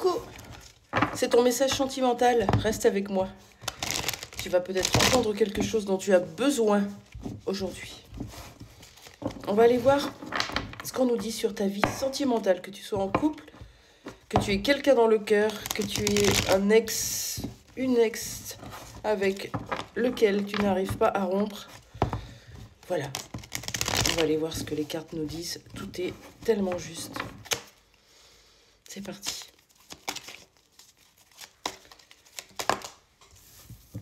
Coucou, c'est ton message sentimental, reste avec moi. Tu vas peut-être entendre quelque chose dont tu as besoin aujourd'hui. On va aller voir ce qu'on nous dit sur ta vie sentimentale, que tu sois en couple, que tu aies quelqu'un dans le cœur, que tu aies un ex, une ex avec lequel tu n'arrives pas à rompre. Voilà, on va aller voir ce que les cartes nous disent. Tout est tellement juste. C'est parti.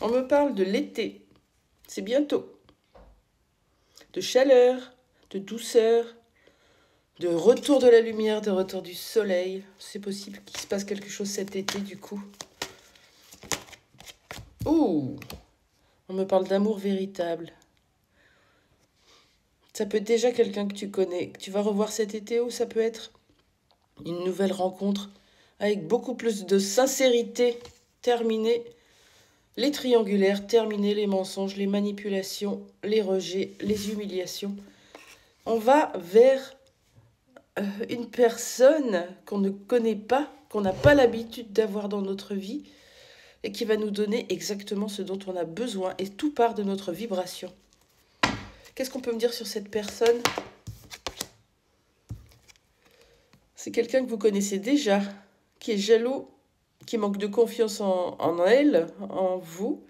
On me parle de l'été. C'est bientôt. De chaleur, de douceur, de retour de la lumière, de retour du soleil. C'est possible qu'il se passe quelque chose cet été, du coup. Ouh! On me parle d'amour véritable. Ça peut être déjà quelqu'un que tu connais, que tu vas revoir cet été, ou ça peut être une nouvelle rencontre avec beaucoup plus de sincérité. Terminée. Les triangulaires, terminés, les mensonges, les manipulations, les rejets, les humiliations. On va vers une personne qu'on ne connaît pas, qu'on n'a pas l'habitude d'avoir dans notre vie et qui va nous donner exactement ce dont on a besoin et tout part de notre vibration. Qu'est-ce qu'on peut me dire sur cette personne? C'est quelqu'un que vous connaissez déjà, qui est jaloux, qui manque de confiance en elle, en vous,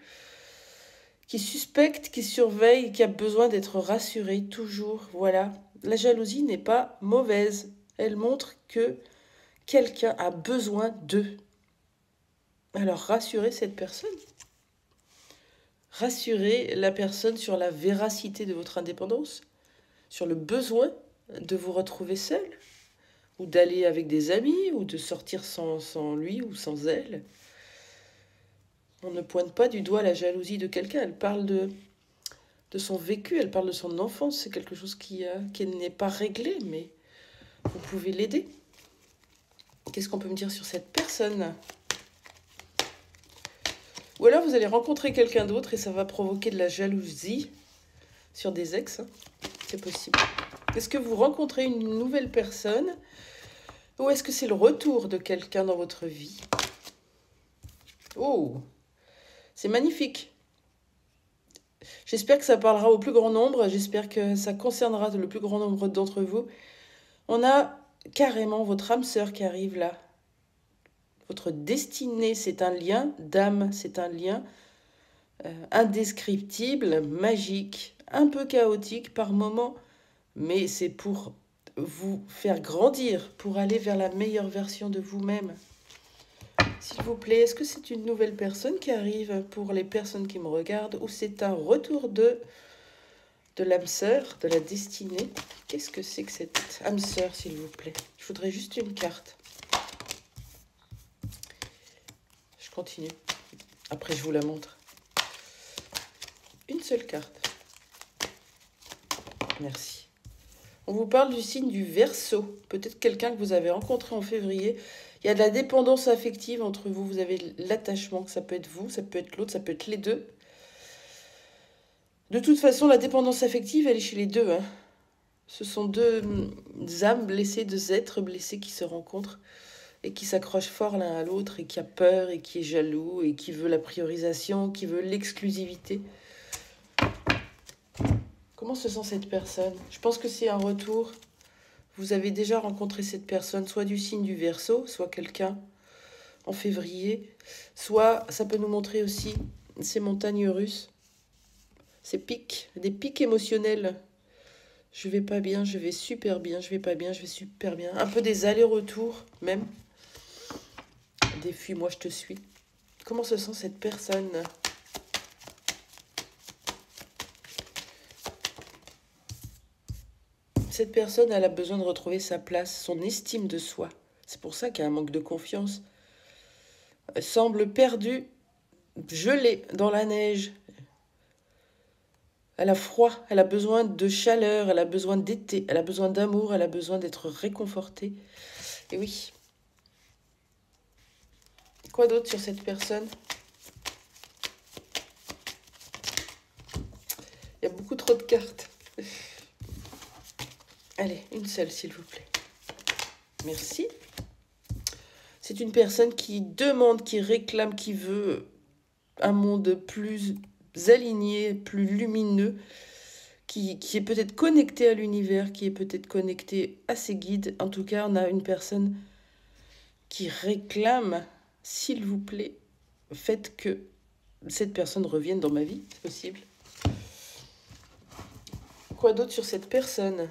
qui suspecte, qui surveille, qui a besoin d'être rassuré toujours. Voilà, la jalousie n'est pas mauvaise. Elle montre que quelqu'un a besoin d'eux. Alors rassurez cette personne. Rassurez la personne sur la véracité de votre indépendance, sur le besoin de vous retrouver seul, ou d'aller avec des amis, ou de sortir sans lui ou sans elle. On ne pointe pas du doigt la jalousie de quelqu'un, elle parle de son vécu, elle parle de son enfance. C'est quelque chose qui n'est pas réglé, mais vous pouvez l'aider. Qu'est-ce qu'on peut me dire sur cette personne? Ou alors vous allez rencontrer quelqu'un d'autre et ça va provoquer de la jalousie sur des ex. Hein. C'est possible. Est-ce que vous rencontrez une nouvelle personne? Ou est-ce que c'est le retour de quelqu'un dans votre vie? Oh, c'est magnifique. J'espère que ça parlera au plus grand nombre. J'espère que ça concernera le plus grand nombre d'entre vous. On a carrément votre âme sœur qui arrive là. Votre destinée, c'est un lien d'âme, c'est un lien indescriptible, magique, un peu chaotique par moments, mais c'est pour vous faire grandir, pour aller vers la meilleure version de vous-même. S'il vous plaît, est-ce que c'est une nouvelle personne qui arrive pour les personnes qui me regardent ou c'est un retour de l'âme sœur, de la destinée? Qu'est-ce que c'est que cette âme sœur, s'il vous plaît? Je voudrais juste une carte. Je continue. Après, je vous la montre. Une seule carte. Merci. On vous parle du signe du Verseau. Peut-être quelqu'un que vous avez rencontré en février. Il y a de la dépendance affective entre vous. Vous avez l'attachement, ça peut être vous, ça peut être l'autre, ça peut être les deux. De toute façon, la dépendance affective, elle est chez les deux. Hein. Ce sont deux âmes blessées, deux êtres blessés qui se rencontrent et qui s'accrochent fort l'un à l'autre et qui a peur et qui est jaloux et qui veut la priorisation, qui veut l'exclusivité. Comment se sent cette personne? Je pense que c'est un retour. Vous avez déjà rencontré cette personne, soit du signe du Verseau, soit quelqu'un en février, soit ça peut nous montrer aussi ces montagnes russes, ces pics, des pics émotionnels. Je vais pas bien, je vais super bien, je vais pas bien, je vais super bien. Un peu des allers-retours même. Des fuis-moi, je te suis. Comment se sent cette personne? Cette personne, elle a besoin de retrouver sa place, son estime de soi. C'est pour ça qu'il y a un manque de confiance. Elle semble perdue, gelée dans la neige. Elle a froid, elle a besoin de chaleur, elle a besoin d'été, elle a besoin d'amour, elle a besoin d'être réconfortée. Et oui. Quoi d'autre sur cette personne? Il y a beaucoup trop de cartes. Allez, une seule, s'il vous plaît. Merci. C'est une personne qui demande, qui réclame, qui veut un monde plus aligné, plus lumineux, qui est peut-être connecté à l'univers, qui est peut-être connecté à ses guides. En tout cas, on a une personne qui réclame, s'il vous plaît, faites que cette personne revienne dans ma vie, c'est possible. Quoi d'autre sur cette personne ?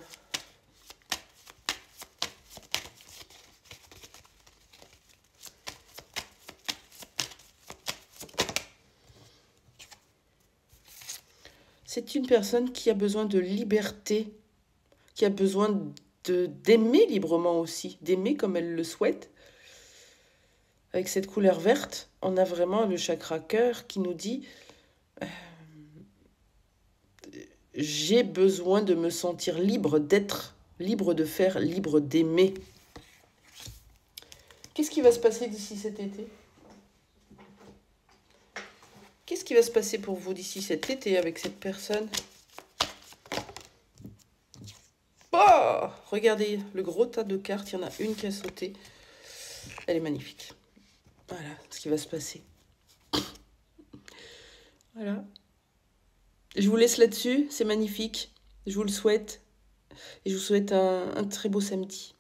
C'est une personne qui a besoin de liberté, qui a besoin d'aimer librement aussi, d'aimer comme elle le souhaite. Avec cette couleur verte, on a vraiment le chakra cœur qui nous dit j'ai besoin de me sentir libre d'être, libre de faire, libre d'aimer. Qu'est-ce qui va se passer d'ici cet été ? Qu'est-ce qui va se passer pour vous d'ici cet été avec cette personne ? Oh ! Regardez, le gros tas de cartes, il y en a une qui a sauté. Elle est magnifique. Voilà ce qui va se passer. Voilà. Je vous laisse là-dessus, c'est magnifique. Je vous le souhaite. Et je vous souhaite un très beau samedi.